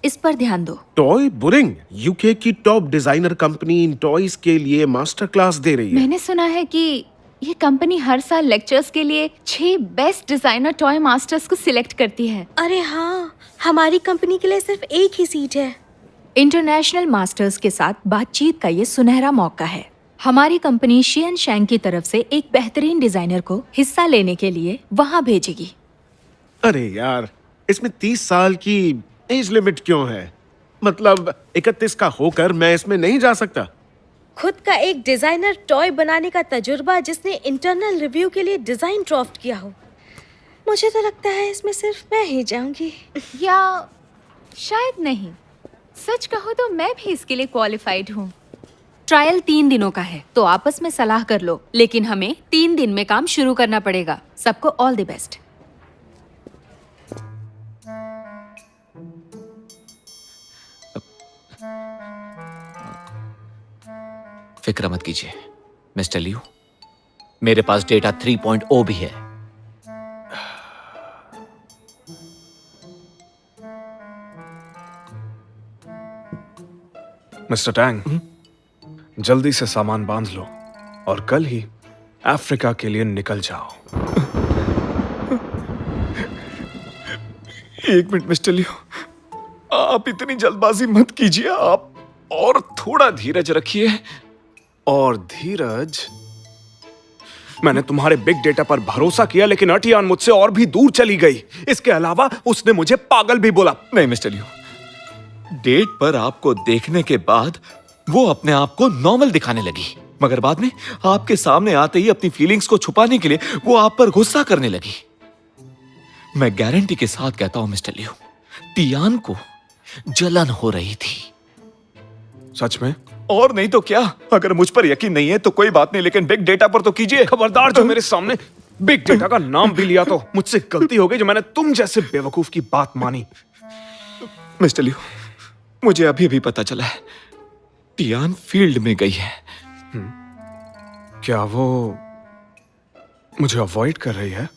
इस पर ध्यान दो। टॉय बुरिंग यूके की टॉप डिजाइनर कंपनी इन टॉयज के लिए मास्टर क्लास दे रही है। मैंने सुना है कि ये कंपनी हर साल लेक्चर्स के लिए 6 बेस्ट डिजाइनर टॉय मास्टर्स को सिलेक्ट करती है। अरे हाँ, हमारी कंपनी के लिए सिर्फ एक ही सीट है। इंटरनेशनल मास्टर्स के साथ बातचीत का ये सुनहरा मौका है। हमारी कंपनी शियन शैंग की तरफ से एक बेहतरीन डिजाइनर को हिस्सा लेने के लिए वहाँ भेजेगी। अरे यार, इसमें 30 साल की एज लिमिट क्यों है? मतलब 31 का होकर मैं इसमें नहीं जा सकता। खुद का एक डिजाइनर टॉय बनाने का तजुर्बा जिसने इंटरनल रिव्यू के लिए डिजाइन ड्राफ्ट किया हो। मुझे तो लगता है इसमें सिर्फ मैं ही जाऊंगी। या शायद नहीं। सच कहो तो मैं भी इसके लिए क्वालिफाइड हूँ। ट्रायल 3 दिनों का है, तो आपस में सलाह कर लो, लेकिन हमें 3 दिन में काम शुरू करना पड़ेगा। सबको ऑल द बेस्ट। फिक्र मत कीजिए मिस्टर लियू, मेरे पास डेटा 3.0 भी है। मिस्टर टैंग, जल्दी से सामान बांध लो और कल ही अफ्रीका के लिए निकल जाओ। एक मिनट मिस्टर लियो, आप इतनी जल्दबाजी मत कीजिए। आप और थोड़ा धीरज रखिए। और धीरज, मैंने तुम्हारे बिग डेटा पर भरोसा किया, लेकिन अटियान मुझसे और भी दूर चली गई। इसके अलावा उसने मुझे पागल भी बोला। नहीं मिस्टर लियू, डेट पर आपको देखने के बाद वो अपने आप को नॉर्मल दिखाने लगी, मगर बाद में आपके सामने आते ही अपनी फीलिंग्स को छुपाने के लिए वो आप पर गुस्सा करने लगी। मैं गारंटी के साथ कहता हूं मिस्टर लियू, टियान को जलन हो रही थी। सच में? और नहीं तो क्या। अगर मुझ पर यकीन नहीं है तो कोई बात नहीं, लेकिन बिग डेटा पर तो कीजिए। खबरदार, जो मेरे सामने बिग डेटा का नाम भी लिया तो मुझसे गलती हो गई जो मैंने तुम जैसे बेवकूफ की बात मानी। मिस्टर लियू, मुझे अभी भी पता चला है टियान फील्ड में गई है। क्या वो मुझे अवॉइड कर रही है?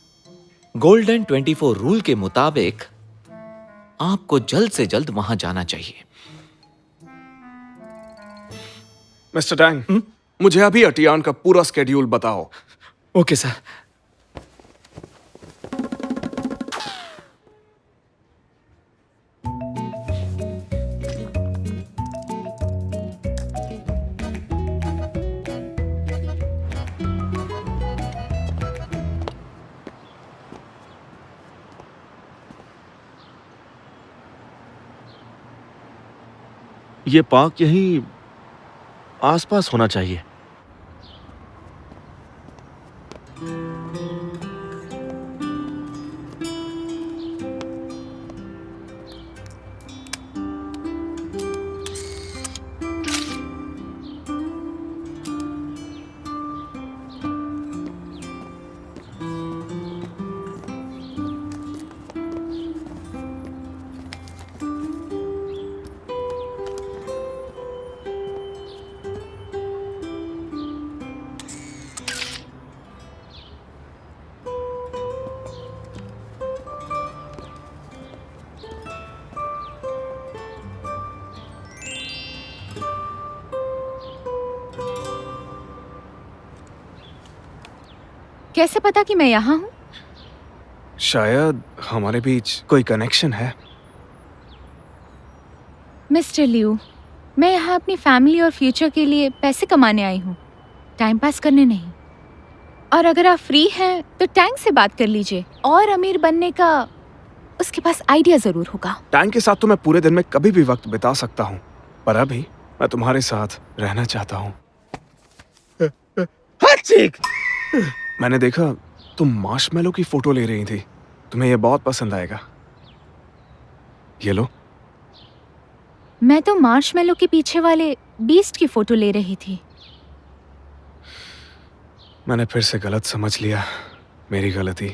गोल्डन 24 रूल के मुताबिक आपको जल्द से जल्द वहां जाना चाहिए। मिस्टर टैंग, मुझे अभी अटियान का पूरा स्केड्यूल बताओ। Okay sir. ये पार्क यहीं आसपास होना चाहिए। कैसे पता कि मैं यहाँ हूँ? शायद हमारे बीच कोई कनेक्शन है। मिस्टर लियू, मैं यहाँ अपनी फैमिली और फ्यूचर के लिए पैसे कमाने आई हूँ, टाइम पास करने नहीं। और अगर आप फ्री हैं तो टैंक से बात कर लीजिए। और अमीर बनने का उसके पास आइडिया जरूर होगा। टैंक के साथ तो मैं पूरे दिन में कभी भी वक्त बिता सकता हूँ, पर अभी मैं तुम्हारे साथ रहना चाहता हूँ। मैंने देखा तुम मार्शमेलो की फोटो ले रही थी। तुम्हें यह बहुत पसंद आएगा। ये लो। मैं तो मार्शमेलो के पीछे वाले बीस्ट की फोटो ले रही थी। मैंने फिर से गलत समझ लिया। मेरी गलती।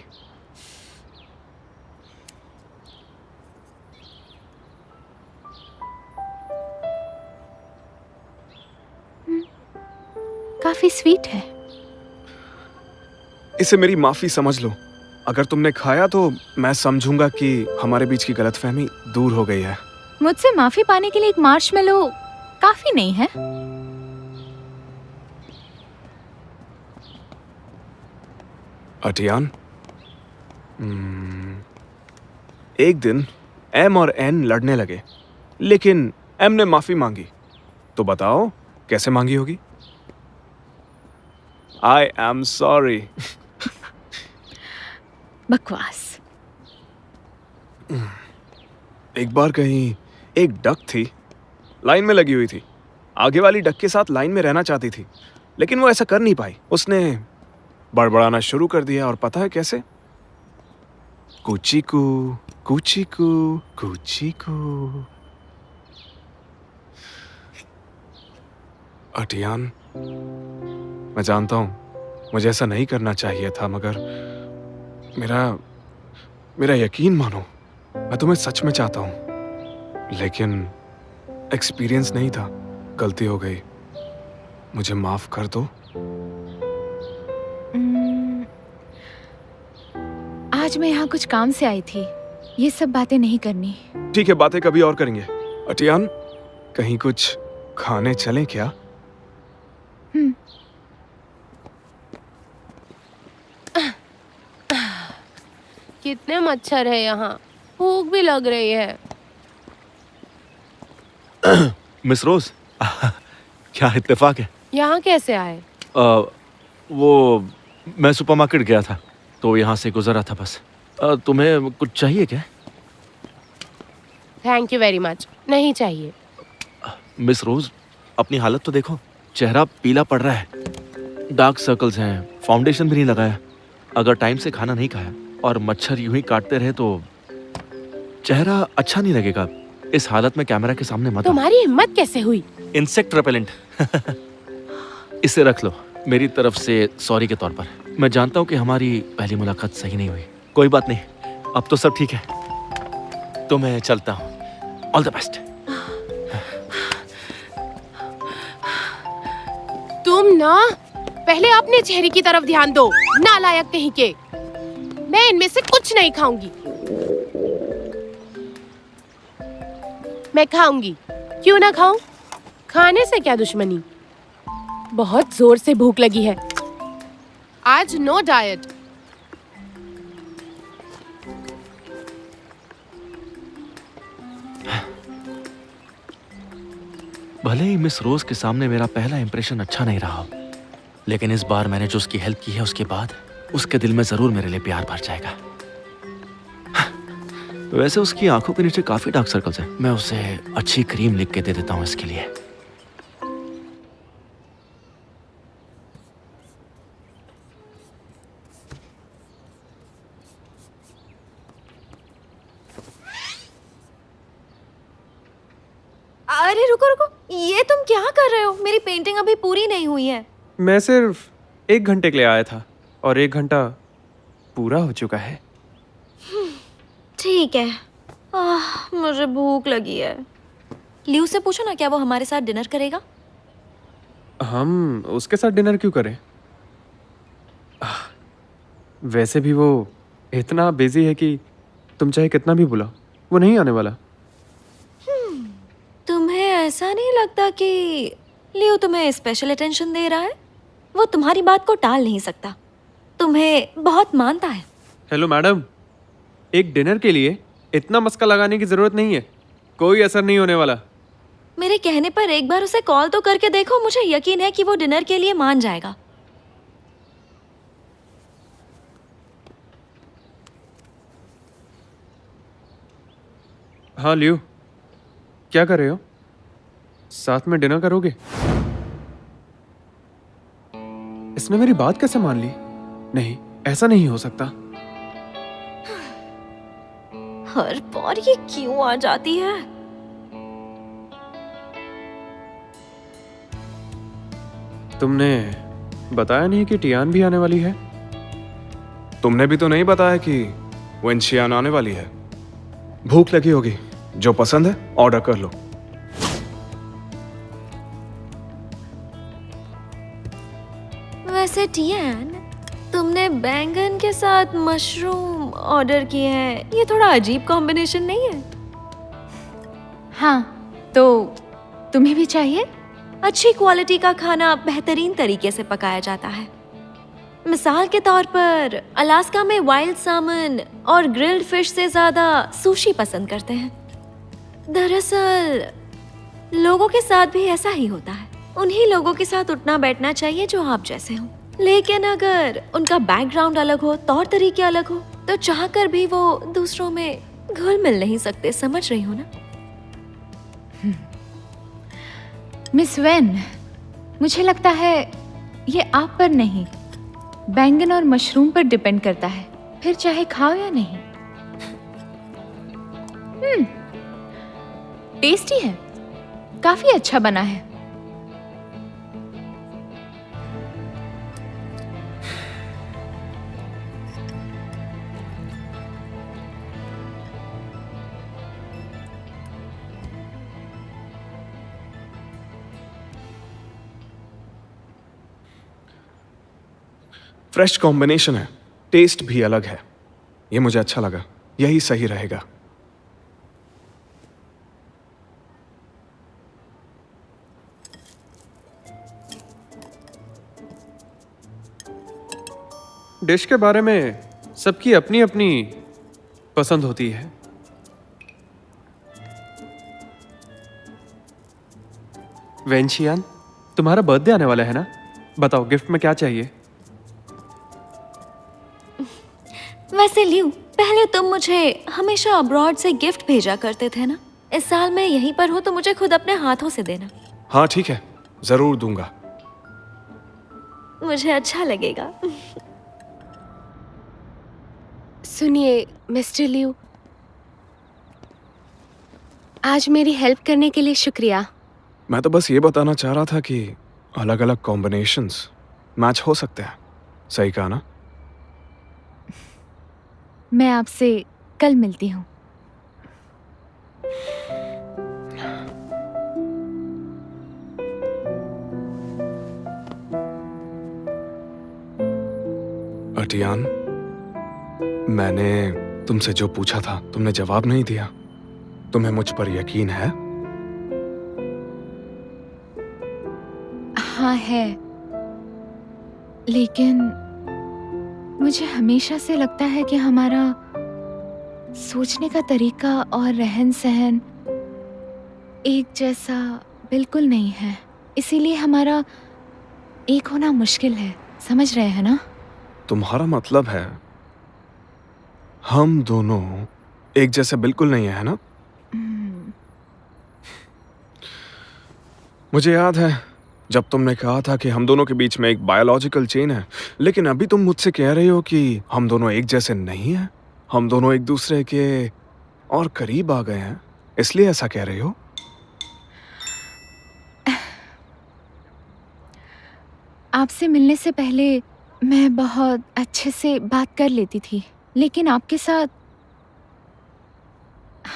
काफी स्वीट है। इसे मेरी माफी समझ लो। अगर तुमने खाया तो मैं समझूंगा कि हमारे बीच की गलतफहमी दूर हो गई है। मुझसे माफी पाने के लिए एक मार्शमेलो काफी नहीं है? अटियान, एक दिन एम और एन लड़ने लगे, लेकिन एम ने माफी मांगी। तो बताओ कैसे मांगी होगी? I am sorry. बकवास। एक बार कहीं एक डक थी, लाइन में लगी हुई थी। आगे वाली डक के साथ लाइन में रहना चाहती थी, लेकिन वो ऐसा कर नहीं पाई। उसने बड़बड़ाना शुरू कर दिया, और पता है कैसे? कुचीकू कुचीकू कुचीकू। अटियान, मैं जानता हूं मुझे ऐसा नहीं करना चाहिए था, मगर मेरा यकीन मानो, मैं तुम्हें सच में चाहता हूं, लेकिन एक्सपीरियंस नहीं था। गलती हो गई, मुझे माफ कर दो। आज मैं यहाँ कुछ काम से आई थी, ये सब बातें नहीं करनी। ठीक है, बातें कभी और करेंगे। अटियान, कहीं कुछ खाने चलें क्या? कितने मच्छर है यहाँ, भूख भी लग रही है। मिस रोज, क्या इत्तेफाक है? यहाँ कैसे आए? वो मैं सुपरमार्केट गया था तो यहाँ से गुजरा था बस। तुम्हें कुछ चाहिए क्या? थैंक यू वेरी मच, नहीं चाहिए। मिस रोज, अपनी हालत तो देखो, चेहरा पीला पड़ रहा है, डार्क सर्कल्स हैं, फाउंडेशन भी नहीं लगाया। अगर टाइम से खाना नहीं खाया और मच्छर यूं ही काटते रहे तो चेहरा अच्छा नहीं लगेगा। इस हालत में कैमरा के सामने मत आओ। तुम्हारी हिम्मत कैसे हुई? Insect repellent. इसे रख लो मेरी तरफ से सॉरी के तौर पर। मैं जानता हूँ कि हमारी पहली मुलाकात सही नहीं हुई, कोई बात नहीं, अब तो सब ठीक है। तो मैं चलता हूँ, ऑल द बेस्ट। तुम ना पहले अपने चेहरे की तरफ ध्यान दो, नालायक कहीं के। मैं इनमें से कुछ नहीं खाऊंगी। मैं खाऊंगी, क्यों ना खाऊं? खाने से क्या दुश्मनी? बहुत जोर से भूख लगी है। आज नो डाइट। भले ही मिस रोज के सामने मेरा पहला इंप्रेशन अच्छा नहीं रहा हो, लेकिन इस बार मैंने जो उसकी हेल्प की है उसके बाद उसके दिल में जरूर मेरे लिए प्यार भर जाएगा। वैसे उसकी आंखों के नीचे काफी डार्क सर्कल्स हैं, मैं उसे अच्छी क्रीम लिख के दे देता हूँ इसके लिए। अरे रुको रुको, ये तुम क्या कर रहे हो? मेरी पेंटिंग अभी पूरी नहीं हुई है। मैं सिर्फ 1 घंटे के लिए आया था और 1 घंटा पूरा हो चुका है। ठीक है, मुझे भूख लगी है। लियू से पूछो ना, क्या वो हमारे साथ डिनर करेगा? हम उसके साथ डिनर क्यों करें? वैसे भी वो इतना बिजी है कि तुम चाहे कितना भी बुलाओ, वो नहीं आने वाला। तुम्हें ऐसा नहीं लगता कि लियो तुम्हें स्पेशल अटेंशन दे रहा है? वो तुम्हारी बात को टाल नहीं सकता, तुम्हें बहुत मानता है। हेलो मैडम, एक डिनर के लिए इतना मस्का लगाने की जरूरत नहीं है, कोई असर नहीं होने वाला। मेरे कहने पर एक बार उसे कॉल तो करके देखो, मुझे यकीन है कि वो डिनर के लिए मान जाएगा। हाँ लियो, क्या कर रहे हो? साथ में डिनर करोगे? इसने मेरी बात कैसे मान ली? नहीं, ऐसा नहीं हो सकता। हर बार ये क्यों आ जाती है? तुमने बताया नहीं कि टियान भी आने वाली है? तुमने भी तो नहीं बताया कि वेंशियान आने वाली है। भूख लगी होगी, जो पसंद है ऑर्डर कर लो। वैसे टियान, तुमने बैंगन के साथ मशरूम ऑर्डर किए हैं, ये थोड़ा अजीब कॉम्बिनेशन नहीं है? हाँ, तो तुम्हें भी चाहिए? अच्छी क्वालिटी का खाना बेहतरीन तरीके से पकाया जाता है। मिसाल के तौर पर अलास्का में वाइल्ड सामन और ग्रिल्ड फिश से ज्यादा सुशी पसंद करते हैं। दरअसल लोगों के साथ भी ऐसा ही होता है। उन्हीं लोगों के साथ उठना बैठना चाहिए जो आप जैसे हो, लेकिन अगर उनका बैकग्राउंड अलग हो, तौर तरीके अलग हो, तो चाहकर भी वो दूसरों में घुल मिल नहीं सकते। समझ रही हो ना? मिस वेन, मुझे लगता है ये आप पर नहीं, बैंगन और मशरूम पर डिपेंड करता है, फिर चाहे खाओ या नहीं। टेस्टी है, काफी अच्छा बना है। फ्रेश कॉम्बिनेशन है, टेस्ट भी अलग है। ये मुझे अच्छा लगा, यही सही रहेगा। डिश के बारे में सबकी अपनी अपनी पसंद होती है। वेंशियान, तुम्हारा बर्थडे आने वाला है ना? बताओ गिफ्ट में क्या चाहिए? वैसे लियो, पहले तुम मुझे हमेशा अब्रॉड से गिफ्ट भेजा करते थे ना। इस साल मैं यहीं पर हूँ तो मुझे खुद अपने हाथों से देना। हाँ ठीक है, जरूर दूंगा। मुझे अच्छा लगेगा। सुनिए मिस्टर लियू, आज मेरी हेल्प करने के लिए शुक्रिया। मैं तो बस ये बताना चाह रहा था कि अलग अलग कॉम्बिनेशंस मैच हो सकते हैं। सही कहा ना? मैं आपसे कल मिलती हूँ। अटियान, मैंने तुमसे जो पूछा था तुमने जवाब नहीं दिया। तुम्हें मुझ पर यकीन है? हाँ है, लेकिन मुझे हमेशा से लगता है कि हमारा सोचने का तरीका और रहन सहन एक जैसा बिल्कुल नहीं है। इसीलिए हमारा एक होना मुश्किल है। समझ रहे हैं ना? तुम्हारा मतलब है हम दोनों एक जैसे बिल्कुल नहीं है ना? मुझे याद है जब तुमने कहा था कि हम दोनों के बीच में एक बायोलॉजिकल चेन है, लेकिन अभी तुम मुझसे कह रही हो कि हम दोनों एक जैसे नहीं हैं। हम दोनों एक दूसरे के और करीब आ गए हैं, इसलिए ऐसा कह रही हो? आपसे मिलने से पहले मैं बहुत अच्छे से बात कर लेती थी, लेकिन आपके साथ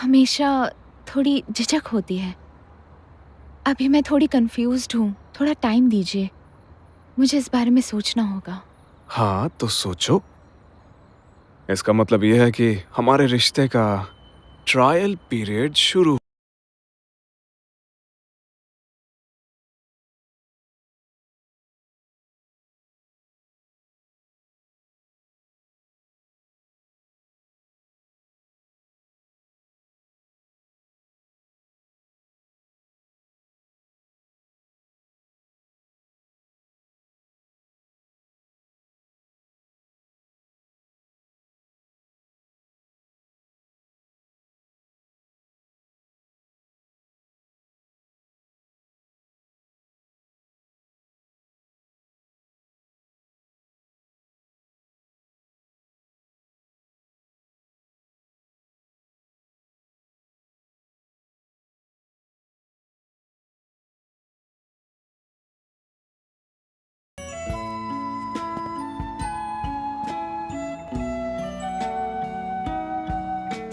हमेशा थोड़ी झिझक होती है। अभी मैं थोड़ी कंफ्यूज्ड हूँ, थोड़ा टाइम दीजिए, मुझे इस बारे में सोचना होगा। हाँ तो सोचो। इसका मतलब यह है कि हमारे रिश्ते का ट्रायल पीरियड शुरू।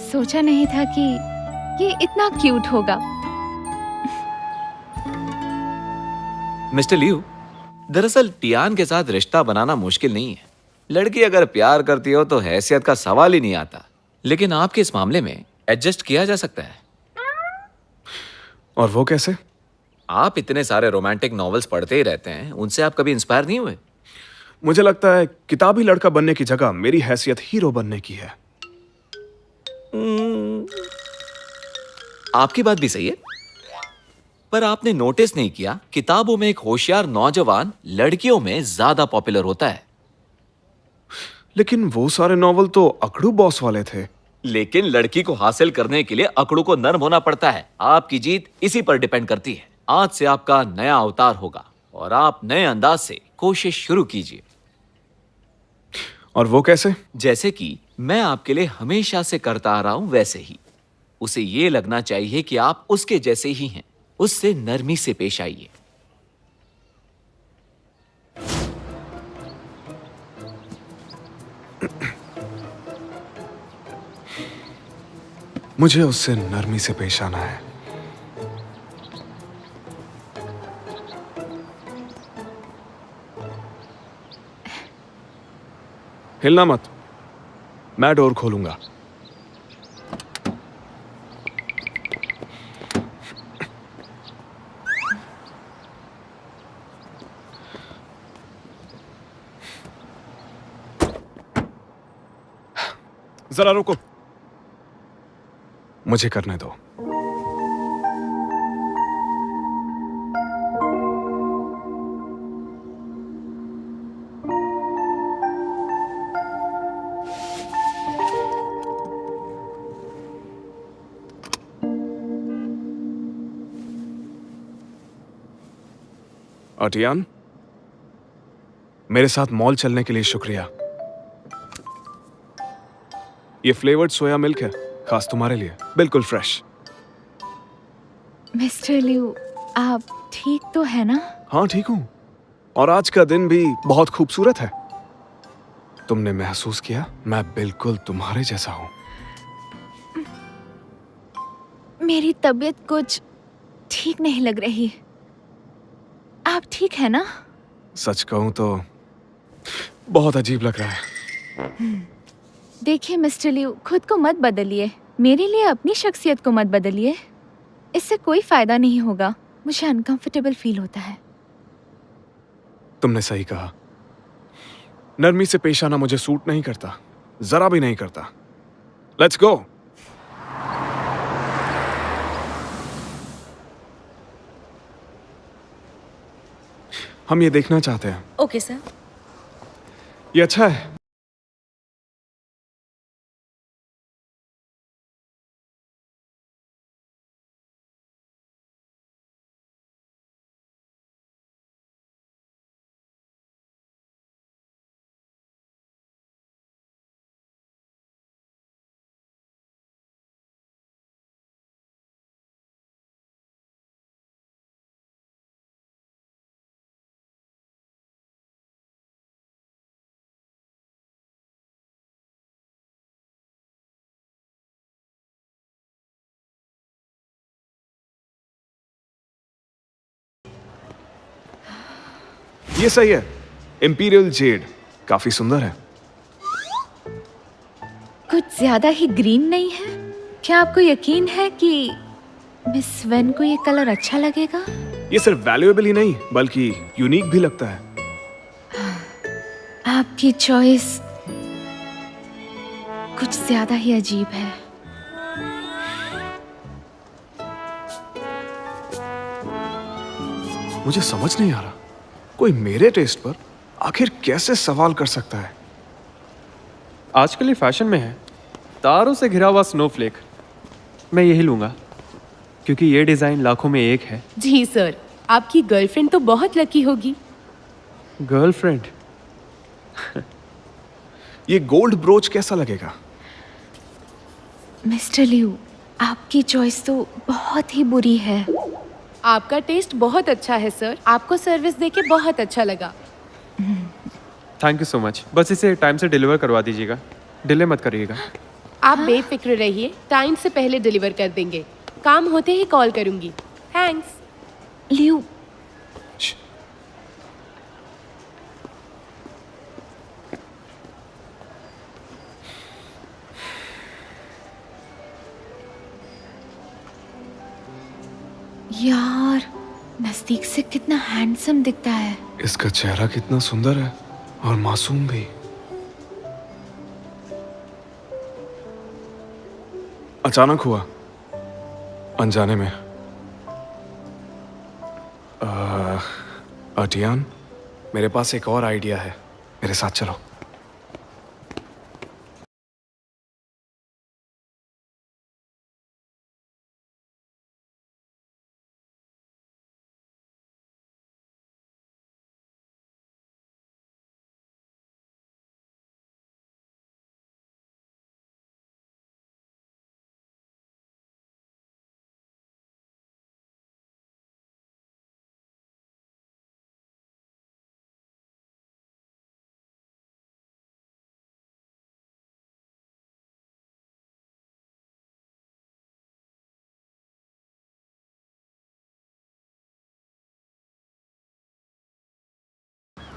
सोचा नहीं था कि ये इतना क्यूट होगा। मिस्टर लियू, दरअसल टियान के साथ रिश्ता बनाना मुश्किल नहीं है। लड़की अगर प्यार करती हो तो हैसियत का सवाल ही नहीं आता, लेकिन आपके इस मामले में एडजस्ट किया जा सकता है। और वो कैसे? आप इतने सारे रोमांटिक नॉवेल्स पढ़ते ही रहते हैं, उनसे आप कभी इंस्पायर नहीं हुए? मुझे लगता है किताबी लड़का बनने की जगह मेरी हैसियत हीरो बनने की है। आपकी बात भी सही है, पर आपने नोटिस नहीं किया किताबों में एक होशियार नौजवान लड़कियों में ज्यादा पॉपुलर होता है। लेकिन वो सारे नॉवल तो अकड़ू बॉस वाले थे। लेकिन लड़की को हासिल करने के लिए अकड़ों को नर्म होना पड़ता है। आपकी जीत इसी पर डिपेंड करती है। आज से आपका नया अवतार होगा और आप नए अंदाज से कोशिश शुरू कीजिए। और वो कैसे? जैसे कि मैं आपके लिए हमेशा से करता आ रहा हूं वैसे ही। उसे ये लगना चाहिए कि आप उसके जैसे ही हैं। उससे नरमी से पेश आइए। मुझे उससे नरमी से पेश आना है। हिलना मत, मैं डोर खोलूंगा। जरा रुको, मुझे करने दो। अटियान, मेरे साथ मॉल चलने के लिए शुक्रिया। ये फ्लेवर्ड सोया मिल्क है, खास तुम्हारे लिए, बिल्कुल फ्रेश। मिस्टर लिू, आप ठीक तो है ना? हाँ ठीक हूं, और आज का दिन भी बहुत खूबसूरत है। तुमने महसूस किया मैं बिल्कुल तुम्हारे जैसा हूं। मेरी तबीयत कुछ ठीक नहीं लग रही। आप ठीक है ना? सच कहूं तो बहुत अजीब लग रहा है। देखिए मिस्टर लिू, खुद को मत बदलिए। मेरे लिए अपनी शख्सियत को मत बदलिए। इससे कोई फायदा नहीं होगा। मुझे अनकंफर्टेबल फील होता है। तुमने सही कहा। नरमी से पेश आना मुझे सूट नहीं करता, जरा भी नहीं करता। Let's go. हम ये देखना चाहते हैं। Okay sir. ये अच्छा है। ये सही है। इंपीरियल जेड काफी सुंदर है। कुछ ज्यादा ही ग्रीन नहीं है? क्या आपको यकीन है कि मिस वेन को ये कलर अच्छा लगेगा? ये सिर्फ वैल्यूएबल ही नहीं बल्कि यूनिक भी लगता है। आपकी चॉइस कुछ ज्यादा ही अजीब है। मुझे समझ नहीं आ रहा, कोई मेरे टेस्ट पर आखिर कैसे सवाल कर सकता है। आजकल ये फैशन में है, तारों से घिरा हुआ स्नोफ्लेक। मैं यही लूंगा क्योंकि ये डिजाइन लाखों में एक है। जी सर, आपकी गर्लफ्रेंड तो बहुत लकी होगी। गर्लफ्रेंड? ये गोल्ड ब्रोच कैसा लगेगा? मिस्टर लिू, आपकी चॉइस तो बहुत ही बुरी है। आपका टेस्ट बहुत अच्छा है सर। आपको सर्विस देके बहुत अच्छा लगा। Thank you so much. बस इसे टाइम से डिलीवर करवा दीजिएगा, डिले मत करिएगा। आप बेफिक्र रहिए, टाइम से पहले डिलीवर कर देंगे। काम होते ही कॉल करूंगी। थैंक्स। लिू, यार नजदीक से कितना हैंडसम दिखता है। इसका चेहरा कितना सुंदर है और मासूम भी। अचानक हुआ, अनजाने में। अटियान, मेरे पास एक और आइडिया है, मेरे साथ चलो।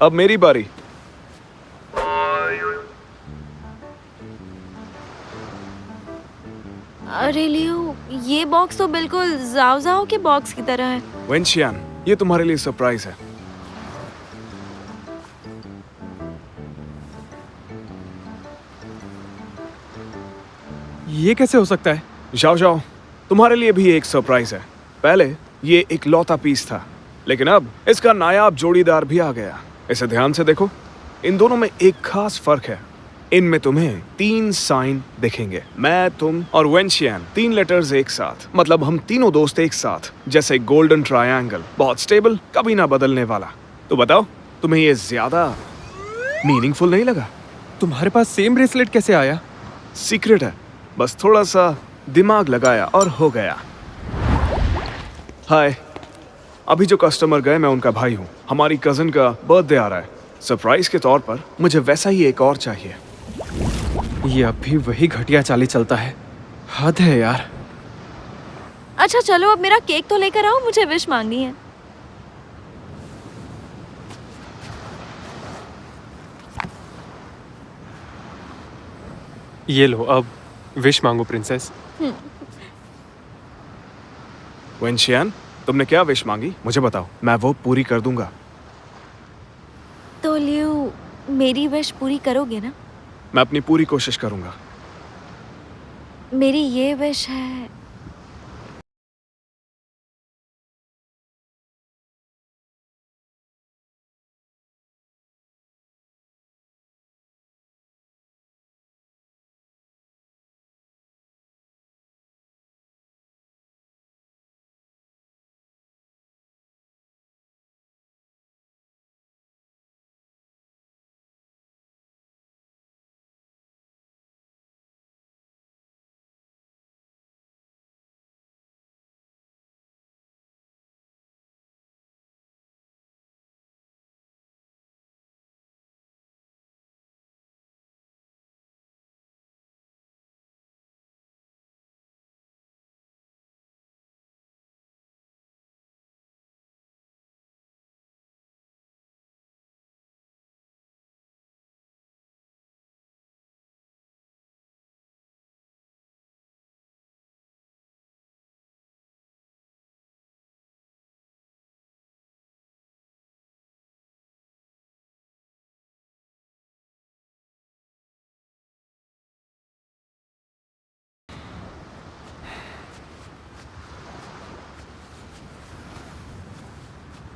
अब मेरी बारी। अरे लियो, ये बॉक्स तो बिल्कुल जाओ जाओ के बॉक्स की तरह है। वेंशियान, ये तुम्हारे लिए सरप्राइज है। ये कैसे हो सकता है? जाओ जाओ, तुम्हारे लिए भी एक सरप्राइज है। पहले ये एक लौता पीस था, लेकिन अब इसका नायाब जोड़ीदार भी आ गया। इसे ध्यान से देखो, इन दोनों में एक खास फर्क है। इनमें तुम्हें 3 साइन दिखेंगे, मैं, तुम और वेंशियान। 3 लेटर्स एक साथ, मतलब हम तीनों दोस्त एक साथ, जैसे गोल्डन ट्रायंगल। बहुत स्टेबल, कभी ना बदलने वाला। तो बताओ, तुम्हें ये ज्यादा मीनिंगफुल नहीं लगा? तुम्हारे पास सेम ब्रेसलेट कैसे आया? सीक्रेट है, बस थोड़ा सा दिमाग लगाया और हो गया। हाय, अभी जो कस्टमर गए मैं उनका भाई हूँ। हमारी कजिन का बर्थडे आ रहा है, सरप्राइज के तौर पर मुझे वैसा ही एक और चाहिए। ये अब भी वही घटिया चाली चलता है। हद है यार। अच्छा चलो, अब मेरा केक तो लेकर आओ, मुझे विश मांगनी है। ये लो, अब विश मांगो प्रिंसेस। वेंशियान, तुमने क्या विश मांगी मुझे बताओ, मैं वो पूरी कर दूंगा। तो लियो, मेरी विश पूरी करोगे ना? मैं अपनी पूरी कोशिश करूंगा। मेरी ये विश है,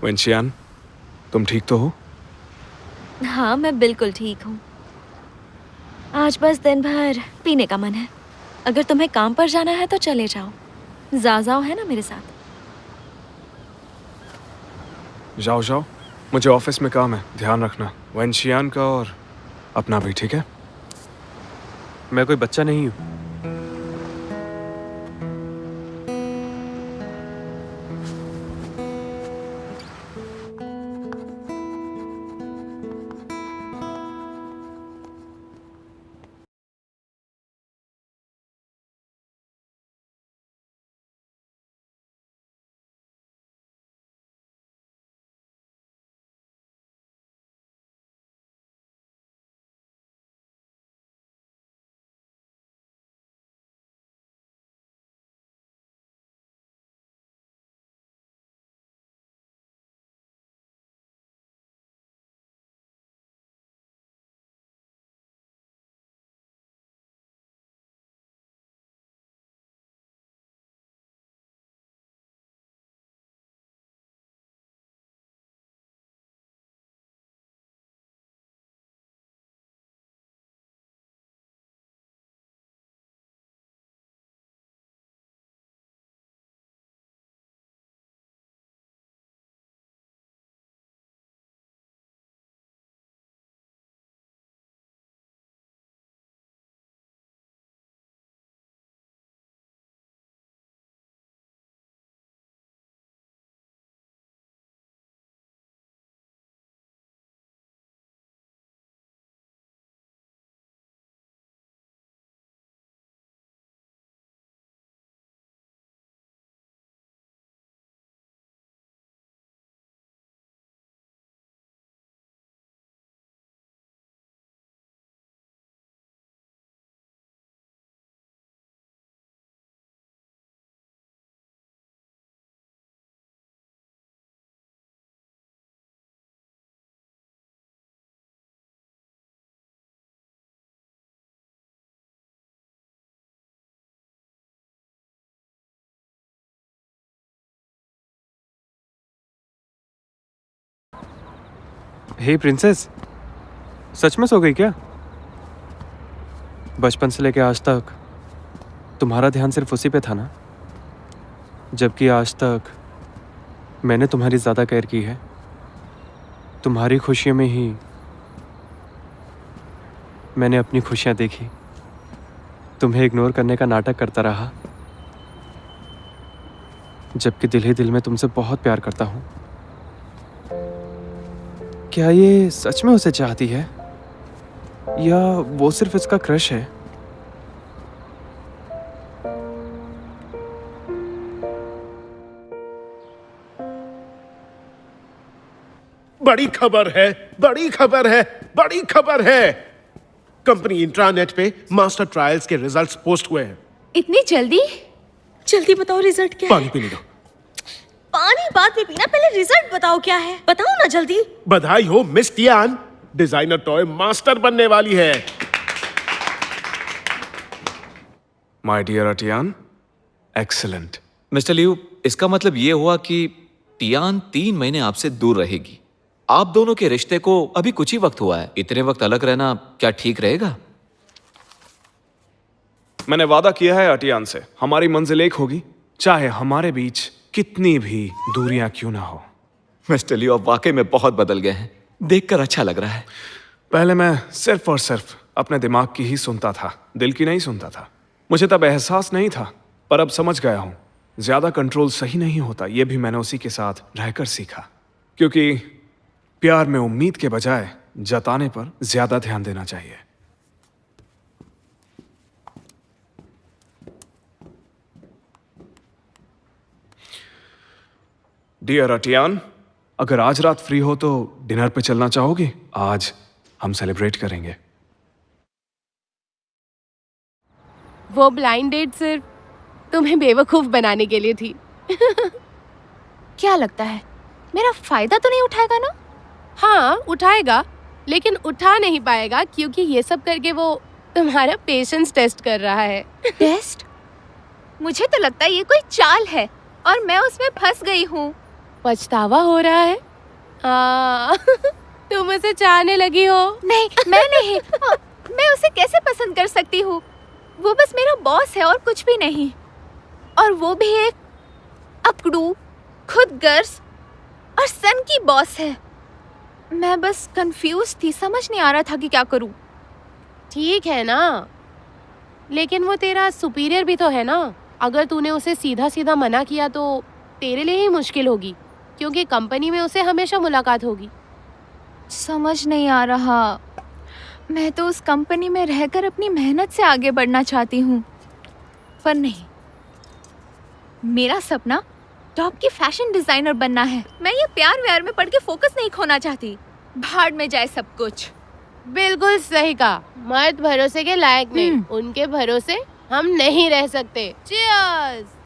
वेंशियान, तुम ठीक तो हो? हाँ मैं बिल्कुल ठीक हूँ। आज बस दिन भर पीने का मन है। अगर तुम्हें काम पर जाना है तो चले जाओ। जाओ है ना मेरे साथ? जाओ जाओ, मुझे ऑफिस में काम है, ध्यान रखना वेंशियान का और अपना भी, ठीक है? मैं कोई बच्चा नहीं हूँ। हे प्रिंसेस, सच में सो गई क्या? बचपन से लेके आज तक तुम्हारा ध्यान सिर्फ उसी पे था ना, जबकि आज तक मैंने तुम्हारी ज़्यादा केयर की है। तुम्हारी खुशियों में ही मैंने अपनी खुशियाँ देखी। तुम्हें इग्नोर करने का नाटक करता रहा, जबकि दिल ही दिल में तुमसे बहुत प्यार करता हूँ। क्या ये सच में उसे चाहती है या वो सिर्फ इसका क्रश है? बड़ी खबर है, बड़ी खबर है, बड़ी खबर है। कंपनी इंट्रानेट पे मास्टर ट्रायल्स के रिजल्ट्स पोस्ट हुए हैं। इतनी जल्दी? जल्दी बताओ रिजल्ट क्या पानी है? पीने दो। पानी बाद में पीना, पहले रिजल्ट बताओ क्या है। बताओ ना जल्दी। बधाई हो miss Tian, designer toy master बनने वाली है। My dear Atian, excellent. Mister Liu, इसका मतलब ये हुआ कि टियान 3 महीने आपसे दूर रहेगी। आप दोनों के रिश्ते को अभी कुछ ही वक्त हुआ है। इतने वक्त अलग रहना क्या ठीक रहेगा? मैंने वादा किया है अटियान से, हमारी मंजिल एक होगी, चाहे हमारे बीच कितनी भी दूरियां क्यों ना हो। मिस्टर लियू, आप वाकई में बहुत बदल गए हैं। देखकर अच्छा लग रहा है। पहले मैं सिर्फ और सिर्फ अपने दिमाग की ही सुनता था, दिल की नहीं सुनता था। मुझे तब एहसास नहीं था, पर अब समझ गया हूं, ज्यादा कंट्रोल सही नहीं होता। यह भी मैंने उसी के साथ रहकर सीखा, क्योंकि प्यार में उम्मीद के बजाय जताने पर ज्यादा ध्यान देना चाहिए। डियर अटियान, अगर आज रात फ्री हो तो डिनर पे चलना चाहोगी? आज हम सेलिब्रेट करेंगे। वो ब्लाइंड डेट सिर्फ तुम्हें बेवकूफ बनाने के लिए थी। क्या लगता है मेरा फायदा तो नहीं उठाएगा ना? हाँ उठाएगा, लेकिन उठा नहीं पाएगा क्योंकि ये सब करके वो तुम्हारा पेशेंस टेस्ट कर रहा है। टेस्ट? मुझे तो लगता है ये कोई चाल है और मैं उसमें फंस गई हूँ। पछतावा हो रहा है? तुम उसे चाहने लगी हो? नहीं, मैं नहीं। मैं उसे कैसे पसंद कर सकती हूँ? वो बस मेरा बॉस है और कुछ भी नहीं। और वो भी एक अकड़ू, खुदगर्ज और सन की बॉस है। मैं बस कंफ्यूज थी, समझ नहीं आ रहा था कि क्या करूँ। ठीक है ना, लेकिन वो तेरा सुपीरियर भी तो है ना। अगर तूने उसे सीधा सीधा मना किया तो तेरे लिए ही मुश्किल होगी, क्योंकि कंपनी में उसे हमेशा मुलाकात होगी। समझ नहीं आ रहा। मैं तो उस कंपनी में रहकर अपनी मेहनत से आगे बढ़ना चाहती हूँ, पर नहीं। मेरा सपना टॉप की फैशन डिजाइनर बनना है। मैं ये प्यार व्यार में पढ़ के फोकस नहीं खोना चाहती। भाड़ में जाए सब कुछ। बिल्कुल सही कहा। मर्द भरोसे के लायक नहीं, उनके भरोसे हम नहीं रह सकते। चीयर्स।